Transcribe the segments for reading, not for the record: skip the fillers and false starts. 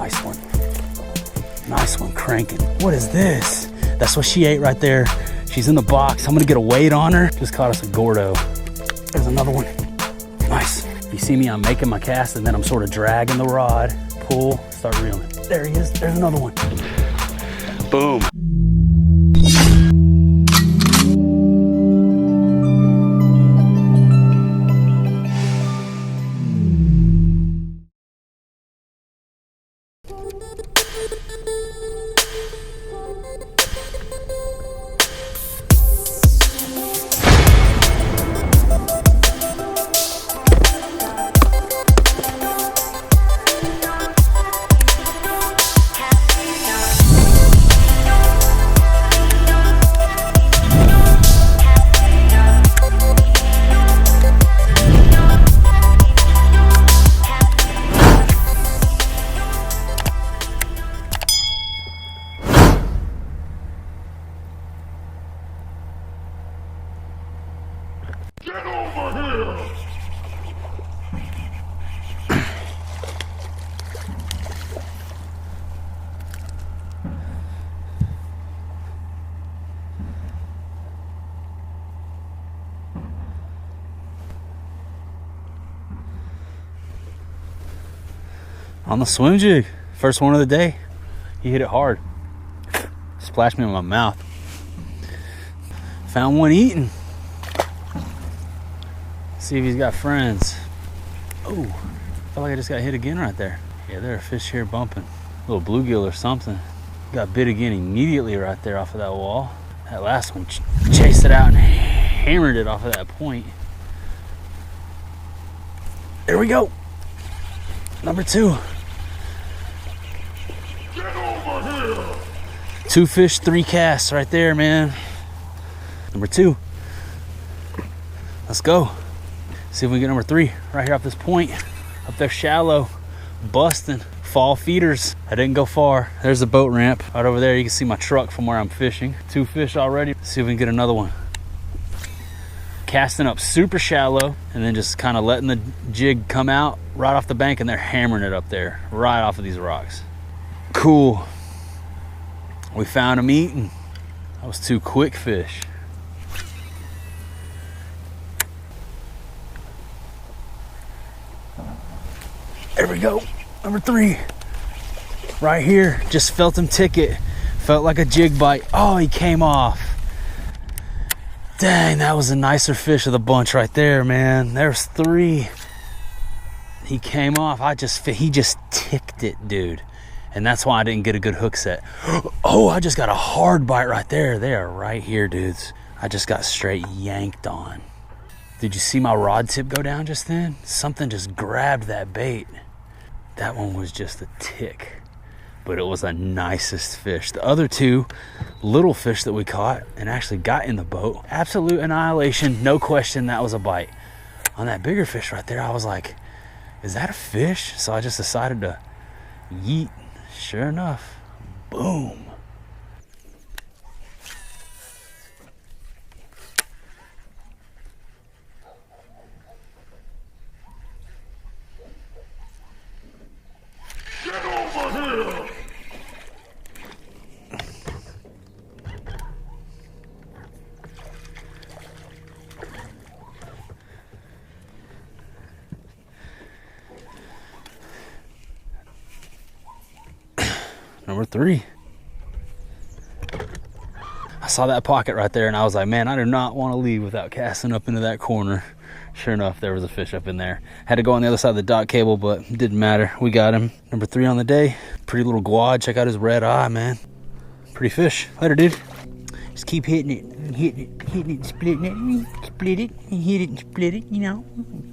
Nice one. Nice one, cranking. What is this? That's what she ate right there. She's in the box. I'm gonna get a weight on her. Just caught us a Gordo. There's another one. Nice. You see me, I'm making my cast and then I'm sort of dragging the rod. Pull, start reeling. There he is. There's another one. Boom. On the swim jig, first one of the day. He hit it hard. Splashed me in my mouth. Found one eating. See if he's got friends. Oh, I felt like I just got hit again right there. Yeah, there are fish here bumping. A little bluegill or something. Got bit again immediately right there off of that wall. That last one chased it out and hammered it off of that point. There we go. Number 2. Get over here. 2 fish, 3 casts right there, man. Number 2. Let's go. See if we can get number 3 right here off this point. Up there shallow, busting. Fall feeders. I didn't go far. There's the boat ramp. Right over there, you can see my truck from where I'm fishing. 2 fish already. Let's see if we can get another one. Casting up super shallow and then just kind of letting the jig come out right off the bank, and they're hammering it up there right off of these rocks. Cool. We found them eating. That was 2 quick fish. There we go. Number 3. Right here. Just felt him ticket. Felt like a jig bite. Oh, he came off. Dang, that was a nicer fish of the bunch right there, man. There's 3. He came off. He just ticked it, dude. And that's why I didn't get a good hook set. Oh, I just got a hard bite right there. They are right here, dudes. I just got straight yanked on. Did you see my rod tip go down just then? Something just grabbed that bait. That one was just a tick, but it was the nicest fish. The other 2 little fish that we caught and actually got in the boat, absolute annihilation, no question, that was a bite. On that bigger fish right there, I was like, is that a fish? So I just decided to yeet. Sure enough, boom. Get over here. Number 3. I saw that pocket right there and I was like, man, I do not want to leave without casting up into that corner. Sure enough, there was a fish up in there. Had to go on the other side of the dock cable, but it didn't matter. We got him. Number 3 on the day. Pretty little guad. Check out his red eye, man. Pretty fish. Later, dude. Just keep hitting it. Hitting it and splitting it. Split it and hit it and split it, you know.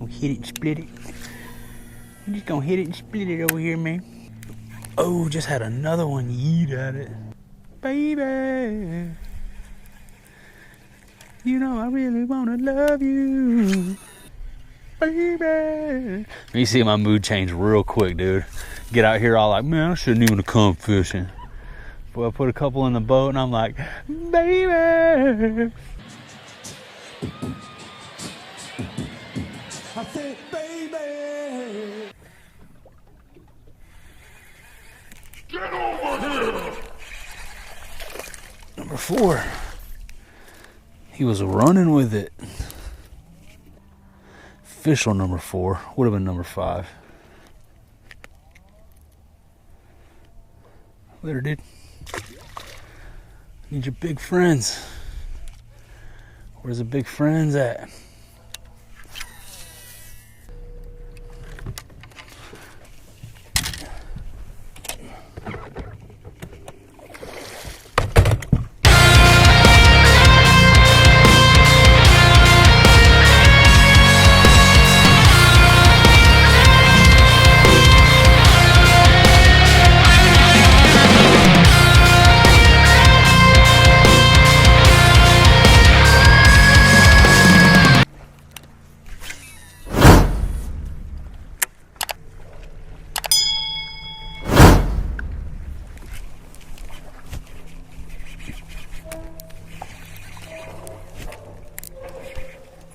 Hit it and split it. I'm just gonna hit it and split it over here, man. Oh, just had another one yeet at it. Baby, you know I really wanna love you. Baby. You see my mood change real quick, dude. Get out here all like, man, I shouldn't even have come fishing. But I put a couple in the boat and I'm like, baby. I said, baby. Get over here! Number 4. He was running with it. Official number 4. Would have been number 5. Later, dude. Need your big friends. Where's the big friends at?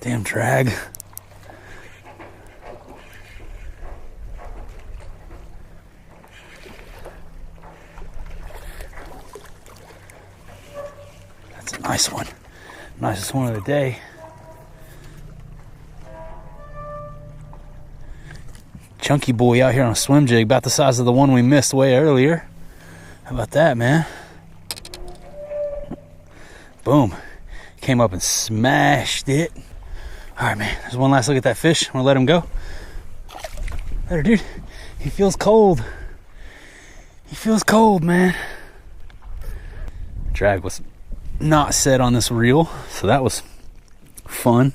Damn drag. That's a nice one. Nicest one of the day. Chunky boy out here on a swim jig, about the size of the one we missed way earlier. How about that, man? Boom. Came up and smashed it. All right, man, there's one last look at that fish. I'm gonna let him go. There, dude. He feels cold. He feels cold, man. Drag was not set on this reel, so that was fun.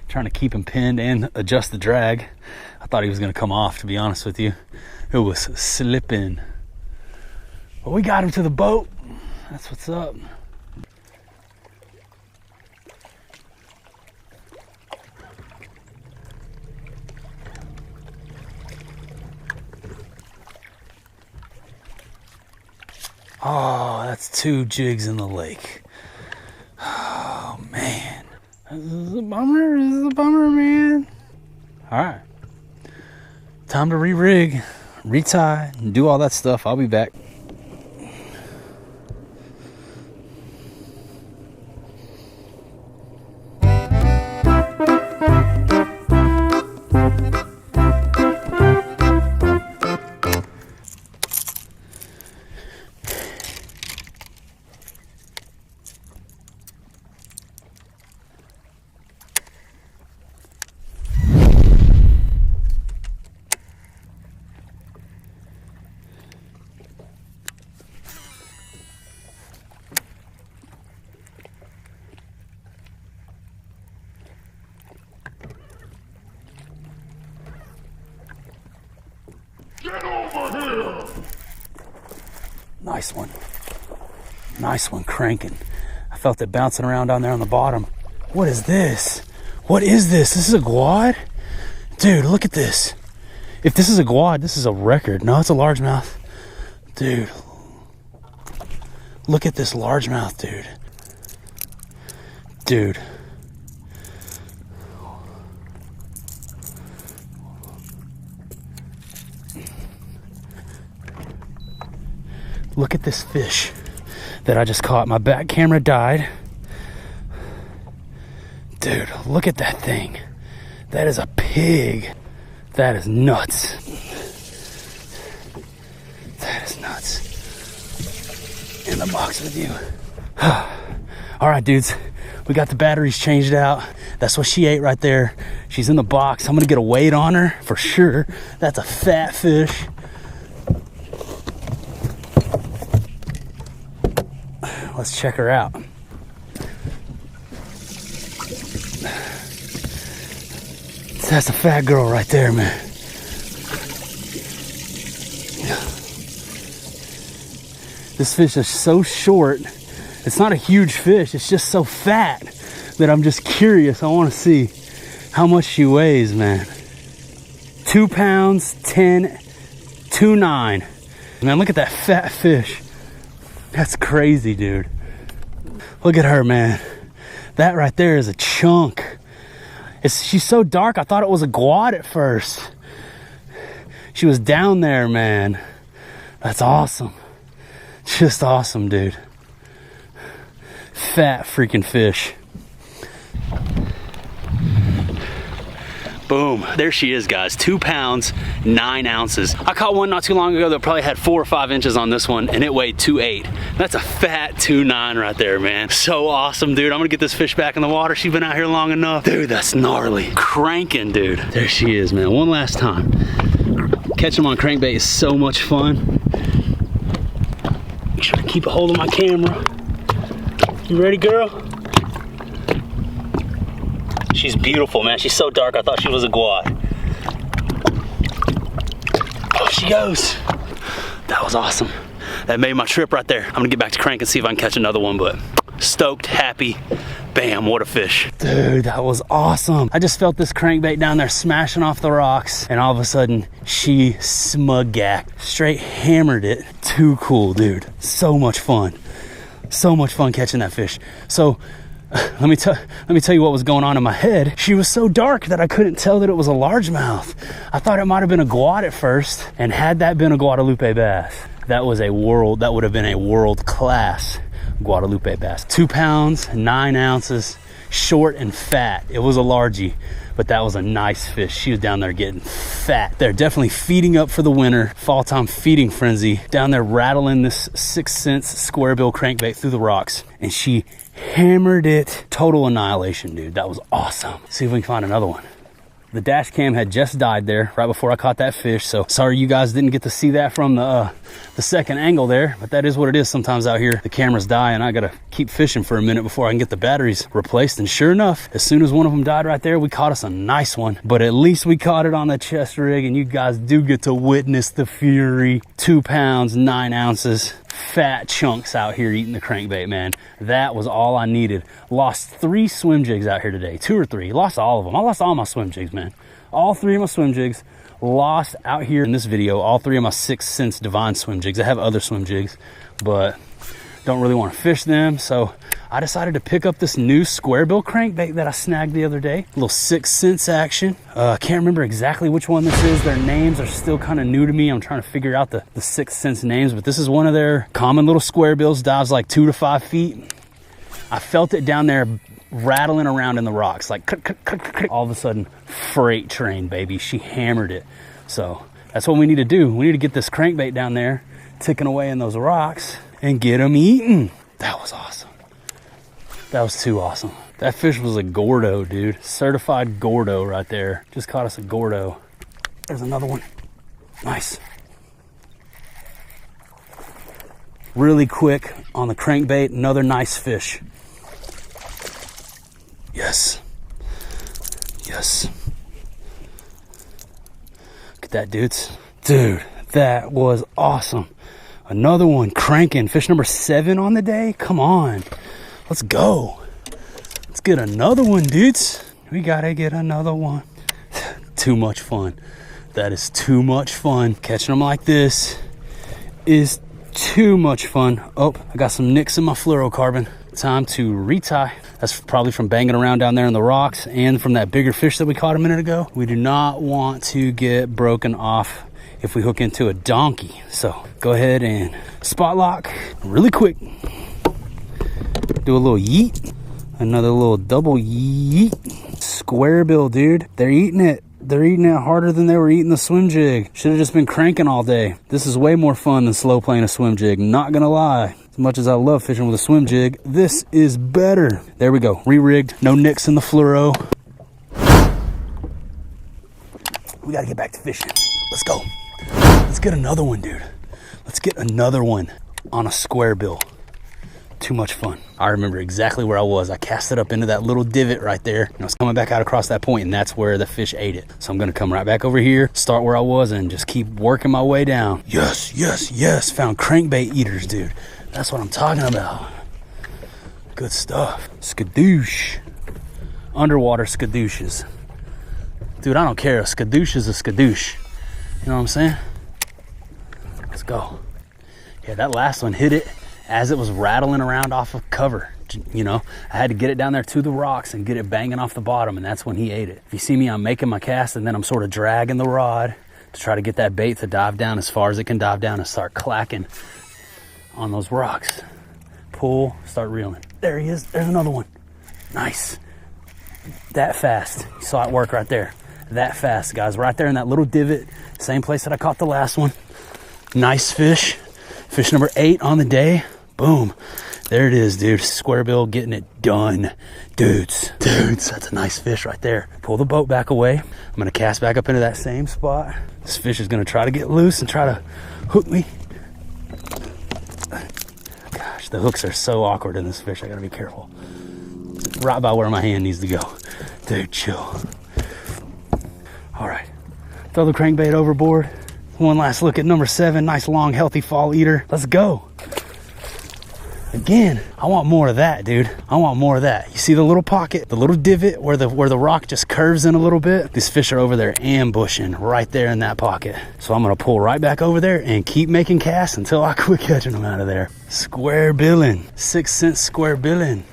Trying to keep him pinned and adjust the drag. I thought he was gonna come off, to be honest with you. It was slipping. But we got him to the boat. That's what's up. Oh, that's 2 jigs in the lake. Oh, man. This is a bummer. This is a bummer, man. All right. Time to re-rig, retie, and do all that stuff. I'll be back. Get over here! Nice one. Nice one, cranking. I felt it bouncing around down there on the bottom. What is this? What is this? This is a quad? Dude, look at this. If this is a quad, this is a record. No, it's a largemouth. Dude. Look at this largemouth, dude. Dude. Look at this fish that I just caught. My back camera died. Dude, look at that thing. That is a pig. That is nuts. That is nuts. In the box with you. All right, dudes. We got the batteries changed out. That's what she ate right there. She's in the box. I'm gonna get a weight on her for sure. That's a fat fish. Let's check her out. That's a fat girl right there, man. This fish is so short. It's not a huge fish. It's just so fat that I'm just curious. I want to see how much she weighs, man. 2 pounds, 10, 2.9. Man, look at that fat fish. That's crazy, dude. Look at her, man. That right there is a chunk. She's so dark, I thought it was a quad at first. She was down there, man. That's awesome. Just awesome, dude. Fat freaking fish. Boom, there she is, guys. 2 pounds, 9 ounces. I caught one not too long ago that probably had 4 or 5 inches on this one, and it weighed 2.8. That's a fat 2.9 right there, man. So awesome, dude. I'm gonna get this fish back in the water. She's been out here long enough. Dude, that's gnarly. Cranking, dude. There she is, man. One last time. Catching them on crankbait is so much fun. Make sure to keep a hold of my camera. You ready, girl? She's beautiful, man. She's so dark, I thought she was a guad. Oh, she goes. That was awesome. That made my trip right there. I'm gonna get back to crank and see if I can catch another one, but stoked, happy. Bam, what a fish. Dude, that was awesome. I just felt this crankbait down there smashing off the rocks, and all of a sudden, she smug-gacked. Straight hammered it. Too cool, dude. So much fun. So much fun catching that fish. So, let me tell you what was going on in my head. She was so dark that I couldn't tell that it was a largemouth. I thought it might have been a guad at first, and had that been a Guadalupe bass, that would have been a world-class Guadalupe bass. 2 pounds, 9 ounces, short and fat. It was a largie, but that was a nice fish. She was down there getting fat. They're definitely feeding up for the winter. Fall time feeding frenzy. Down there rattling this 6thSense square bill crankbait through the rocks, and she hammered it. Total annihilation, dude. That was awesome. See if we can find another one. The dash cam had just died there right before I caught that fish, so sorry you guys didn't get to see that from the second angle there, but that is what it is sometimes out here. The cameras die and I gotta keep fishing for a minute before I can get the batteries replaced, and sure enough, as soon as one of them died right there, we caught us a nice one. But at least we caught it on the chest rig, and you guys do get to witness the fury. 2 pounds, 9 ounces. Fat chunks out here eating the crankbait, man. That was all I needed. Lost 3 swim jigs out here today. 2 or 3. Lost all of them. I lost all my swim jigs, man. All 3 of my swim jigs lost out here in this video. All 3 of my 6thSense divine swim jigs. I have other swim jigs, but don't really want to fish them, so I decided to pick up this new square bill crankbait that I snagged the other day. A little 6thSense action. I can't remember exactly which one this is. Their names are still kind of new to me. I'm trying to figure out the 6thSense names, but this is one of their common little square bills. Dives like 2 to 5 feet. I felt it down there rattling around in the rocks, like all of a sudden, freight train, baby. She hammered it. So that's what we need to do. We need to get this crankbait down there, ticking away in those rocks, and get them eaten. That was awesome. That was too awesome. That fish was a Gordo, dude. Certified Gordo right there. Just caught us a Gordo. There's another one. Nice. Really quick on the crankbait. Another nice fish. Yes. Yes. Look at that, dudes. Dude, that was awesome. Another one cranking. Fish number 7 on the day. Come on. Let's go. Let's get another one, dudes. We gotta get another one. Too much fun. That is too much fun. Catching them like this is too much fun. Oh, I got some nicks in my fluorocarbon. Time to retie. That's probably from banging around down there in the rocks and from that bigger fish that we caught a minute ago. We do not want to get broken off if we hook into a donkey. So go ahead and spot lock really quick. Do a little yeet. Another little double yeet. Square bill, dude. They're eating it. They're eating it harder than they were eating the swim jig. Should have just been cranking all day. This is way more fun than slow playing a swim jig. Not gonna lie. As much as I love fishing with a swim jig, this is better. There we go. Re-rigged. No nicks in the fluoro. We gotta get back to fishing. Let's go. Let's get another one, dude. Let's get another one on a square bill. Too much fun. I remember exactly where I was. I cast it up into that little divot right there, and I was coming back out across that point, and that's where the fish ate it. So I'm gonna come right back over here, start where I was, and just keep working my way down. Yes, yes, yes. Found crankbait eaters, dude. That's what I'm talking about. Good stuff. Skadoosh. Underwater skadooshes. Dude, I don't care. A skadoosh is a skadoosh. You know what I'm saying? Let's go. Yeah, that last one hit it as it was rattling around off of cover. You know, I had to get it down there to the rocks and get it banging off the bottom, and that's when he ate it. If you see me, I'm making my cast, and then I'm sort of dragging the rod to try to get that bait to dive down as far as it can dive down and start clacking on those rocks. Pull, start reeling. There he is. There's another one. Nice. That fast. You saw it work right there. That fast, guys. Right there in that little divot. Same place that I caught the last one. Nice fish. Fish number 8 on the day. Boom. There it is, dude. Square bill getting it done. Dudes, that's a nice fish right there. Pull the boat back away. I'm going to cast back up into that same spot. This fish is going to try to get loose and try to hook me. Gosh, the hooks are so awkward in this fish. I got to be careful. Right by where my hand needs to go. Dude, chill. All right. Throw the crankbait overboard. One last look at number 7. Nice, long, healthy fall eater. Let's go. Again, I want more of that, dude. I want more of that. You see the little pocket, the little divot where the rock just curves in a little bit? These fish are over there ambushing right there in that pocket. So I'm gonna pull right back over there and keep making casts until I quit catching them out of there. Square billing, 6thSense square billing.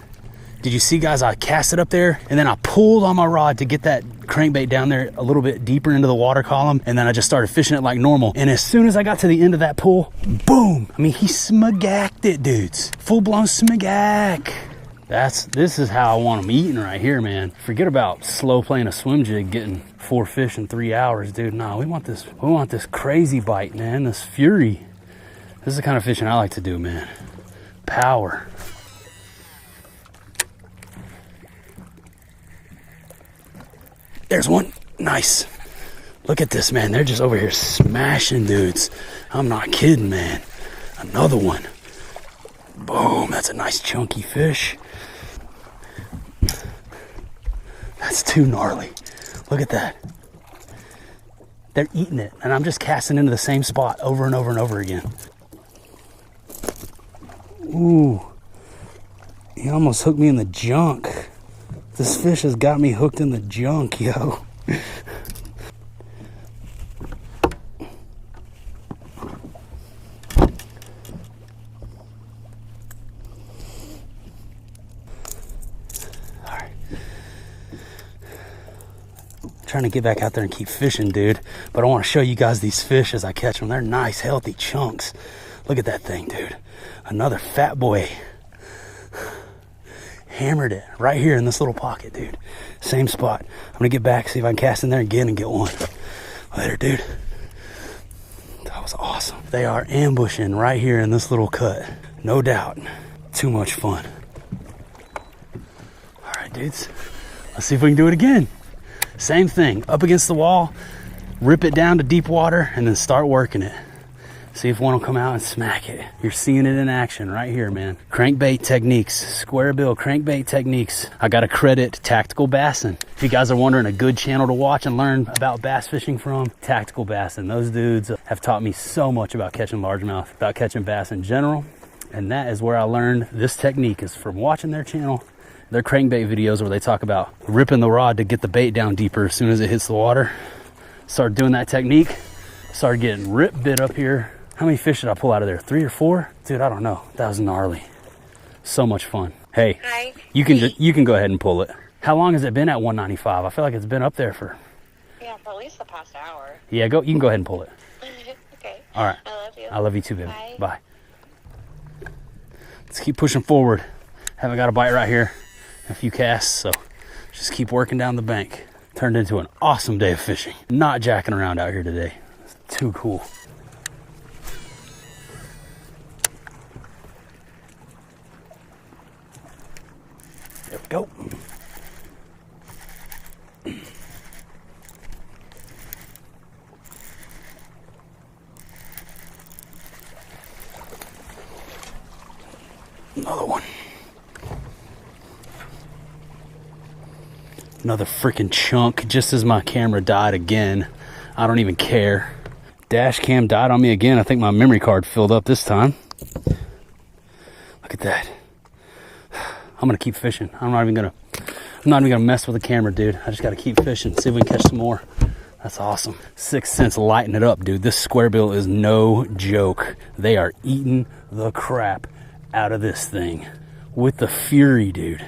Did you see, guys? I cast it up there and then I pulled on my rod to get that crankbait down there a little bit deeper into the water column, and then I just started fishing it like normal. And as soon as I got to the end of that pull, boom! I mean, he smagacked it, dudes. Full-blown smagack. This is how I want them eating right here, man. Forget about slow playing a swim jig, getting 4 fish in 3 hours, dude. No, we want this crazy bite, man. This fury. This is the kind of fishing I like to do, man. Power. There's one. Nice. Look at this, man. They're just over here smashing, dudes. I'm not kidding, man. Another one. Boom. That's a nice chunky fish. That's too gnarly. Look at that. They're eating it, and I'm just casting into the same spot over and over and over again. Ooh. He almost hooked me in the junk. This fish has got me hooked in the junk, yo. Alright. Trying to get back out there and keep fishing, dude. But I want to show you guys these fish as I catch them. They're nice, healthy chunks. Look at that thing, dude. Another fat boy. Hammered it right here in this little pocket, dude. Same spot. I'm gonna get back, see if I can cast in there again and get one. Later, dude. That was awesome. They are ambushing right here in this little cut. No doubt. Too much fun. All right, dudes. Let's see if we can do it again. Same thing. Up against the wall, rip it down to deep water, and then start working it. See if one will come out and smack it. You're seeing it in action right here, man. Crankbait techniques, square bill crankbait techniques. I gotta credit Tactical Bassin'. If you guys are wondering a good channel to watch and learn about bass fishing from, Tactical Bassin'. Those dudes have taught me so much about catching largemouth, about catching bass in general. And that is where I learned this technique, is from watching their channel, their crankbait videos where they talk about ripping the rod to get the bait down deeper as soon as it hits the water. Started doing that technique, started getting rip bit up here. How many fish did I pull out of there? 3 or 4? Dude, I don't know. That was gnarly. So much fun. Hey, hi. You can go ahead and pull it. How long has it been at 195? I feel like it's been up there for... Yeah, for at least the past hour. Yeah, you can go ahead and pull it. Okay. All right. I love you. I love you too, baby. Bye. Bye. Let's keep pushing forward. Haven't got a bite right here. A few casts, so just keep working down the bank. Turned into an awesome day of fishing. Not jacking around out here today. It's too cool. There we go. Another one. Another freaking chunk, just as my camera died again. I don't even care. Dash cam died on me again. I think my memory card filled up this time. Look at that. I'm gonna keep fishing. I'm not even gonna mess with the camera, dude. I just gotta keep fishing, see if we can catch some more. That's awesome. 6thSense lighting it up, dude. This square bill is no joke. They are eating the crap out of this thing with the fury, dude.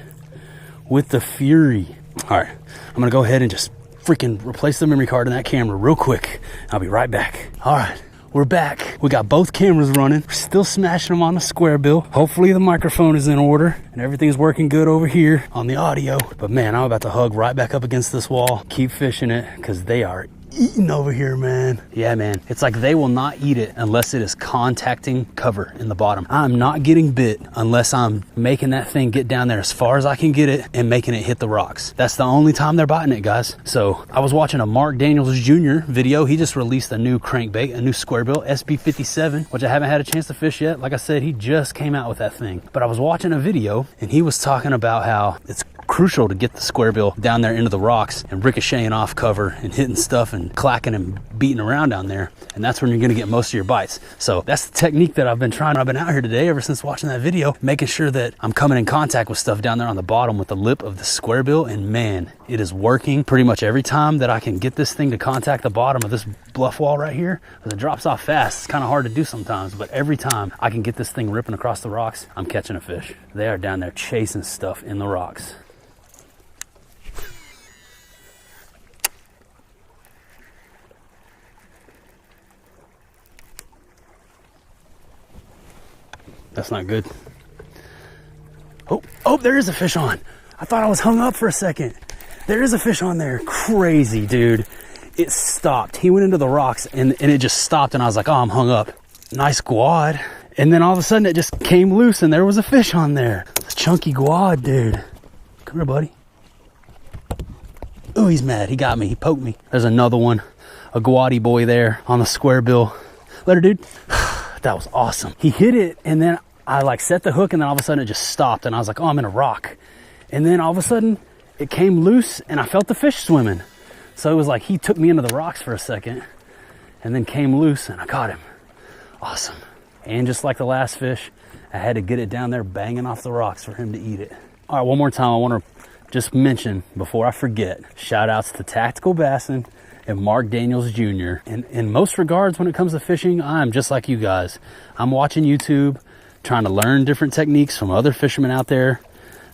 With the fury. All right, I'm gonna go ahead and just freaking replace the memory card in that camera real quick. I'll be right back. All right, we're back. We got both cameras running. We're still smashing them on the square bill. Hopefully the microphone is in order and everything's working good over here on the audio. But man, I'm about to hug right back up against this wall. Keep fishing it because they are eating over here, man. Yeah, man. It's like they will not eat it unless it is contacting cover in the bottom. I'm not getting bit unless I'm making that thing get down there as far as I can get it and making it hit the rocks. That's the only time they're biting it, guys. So I was watching a Mark Daniels Jr. video. He just released a new crankbait, a new square bill, SB57, which I haven't had a chance to fish yet. Like I said, he just came out with that thing. But I was watching a video and he was talking about how it's crucial to get the square bill down there into the rocks and ricocheting off cover and hitting stuff and clacking and beating around down there, and that's when you're going to get most of your bites. So that's the technique that I've been trying. I've been out here today ever since watching that video, making sure that I'm coming in contact with stuff down there on the bottom with the lip of the square bill, and man, it is working pretty much every time that I can get this thing to contact the bottom of this bluff wall right here. Because it drops off fast, it's kind of hard to do sometimes, but every time I can get this thing ripping across the rocks, I'm catching a fish. They are down there chasing stuff in the rocks. That's not good. Oh, there is a fish on. I thought I was hung up for a second. There is a fish on there. Crazy, dude. It stopped. He went into the rocks and it just stopped, and I was like, oh, I'm hung up. Nice guad. And then all of a sudden it just came loose and there was a fish on there. It's a chunky guad, dude. Come here, buddy. Oh, he's mad. He got me. He poked me. There's another one. A guaddy boy there on the square bill. Later, dude. That was awesome. He hit it, and then I like set the hook, and then all of a sudden it just stopped, and I was like, oh, I'm in a rock. And then all of a sudden it came loose and I felt the fish swimming. So it was like he took me into the rocks for a second and then came loose and I caught him. Awesome. And just like the last fish, I had to get it down there banging off the rocks for him to eat it. All right, one more time, I want to just mention before I forget, shout outs to Tactical Bassin and Mark Daniels Jr. And in most regards, when it comes to fishing, I'm just like you guys. I'm watching YouTube, trying to learn different techniques from other fishermen out there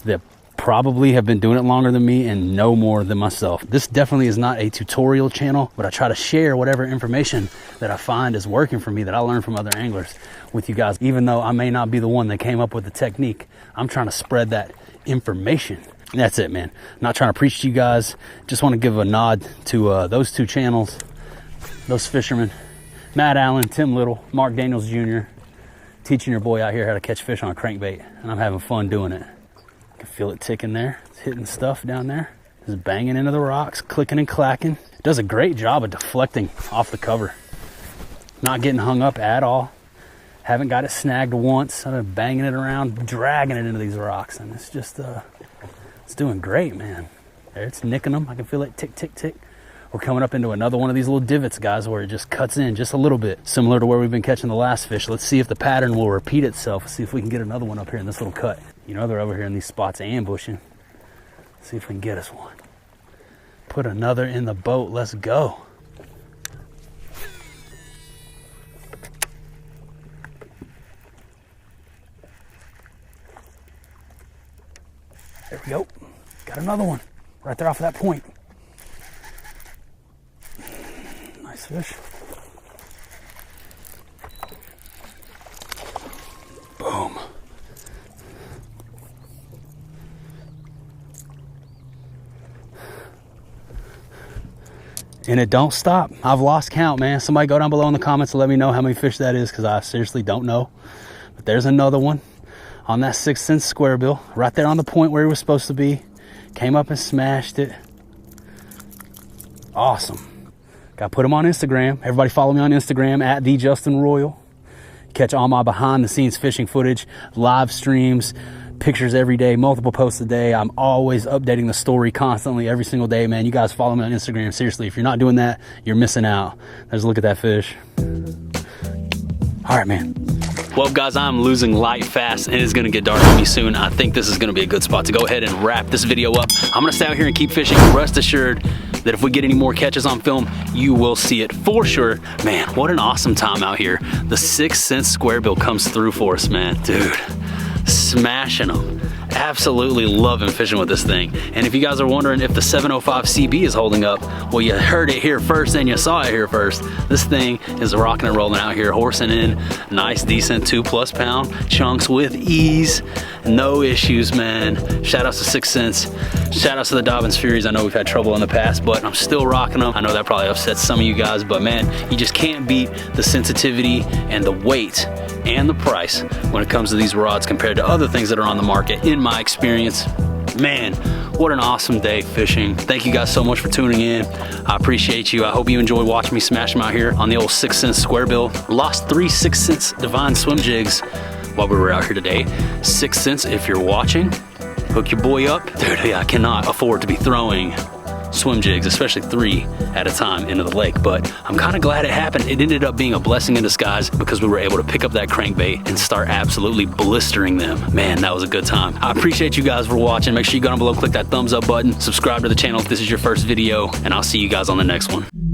that probably have been doing it longer than me and know more than myself. This definitely is not a tutorial channel, but I try to share whatever information that I find is working for me that I learned from other anglers with you guys. Even though I may not be the one that came up with the technique, I'm trying to spread that information. That's it, man. Not trying to preach to you guys. Just want to give a nod to those two channels, those fishermen, Matt Allen, Tim Little, Mark Daniels Jr., teaching your boy out here how to catch fish on a crankbait, and I'm having fun doing it. I can feel it ticking there. It's hitting stuff down there. Just banging into the rocks, clicking and clacking. It does a great job of deflecting off the cover. Not getting hung up at all. Haven't got it snagged once. I've been banging it around, dragging it into these rocks, and it's just it's doing great, man. There, it's nicking them. I can feel it tick, tick, tick. We're coming up into another one of these little divots, guys, where it just cuts in just a little bit, similar to where we've been catching the last fish. Let's see if the pattern will repeat itself. See if we can get another one up here in this little cut. You know, they're over here in these spots ambushing. Let's see if we can get us one. Put another in the boat. Let's go. There we go. Got another one right there off of that point. Nice fish. Boom. And it don't stop. I've lost count, man. Somebody go down below in the comments and let me know how many fish that is, because I seriously don't know. But there's another one on that 6thSense square bill, right there on the point where he was supposed to be. Came up and smashed it. Awesome. Got to put him on Instagram. Everybody follow me on Instagram at @TheJustinRoyal. Catch all my behind the scenes fishing footage, live streams, pictures every day, multiple posts a day. I'm always updating the story constantly every single day, man. You guys follow me on Instagram. Seriously, if you're not doing that, you're missing out. Let's look at that fish. All right, man. Well, guys, I'm losing light fast and it's gonna get dark on me soon. I think this is gonna be a good spot to go ahead and wrap this video up. I'm gonna stay out here and keep fishing. Rest assured that if we get any more catches on film, you will see it for sure. Man, what an awesome time out here. The 6thSense square bill comes through for us, man. Dude, smashing them. Absolutely loving fishing with this thing. And if you guys are wondering if the 705 CB is holding up, well, you heard it here first and you saw it here first. This thing is rocking and rolling out here, horsing in nice, decent 2+ pound chunks with ease. No issues, man. Shout outs to 6thSense. Shout outs to the Dobyns Furies. I know we've had trouble in the past, but I'm still rocking them. I know that probably upsets some of you guys, but man, you just can't beat the sensitivity and the weight and the price when it comes to these rods compared to other things that are on the market, in my experience. Man, what an awesome day fishing. Thank you guys so much for tuning in. I appreciate you. I hope you enjoy watching me smash them out here on the old 6thSense square bill. Lost 3 6thSense Divine swim jigs while we were out here today. 6thSense, if you're watching, hook your boy up. Dude, yeah, I cannot afford to be throwing swim jigs, especially 3 at a time, into the lake, but I'm kind of glad it happened. It ended up being a blessing in disguise because we were able to pick up that crankbait and start absolutely blistering them. Man, that was a good time. I appreciate you guys for watching. Make sure you go down below, click that thumbs up button, subscribe to the channel if this is your first video, and I'll see you guys on the next one.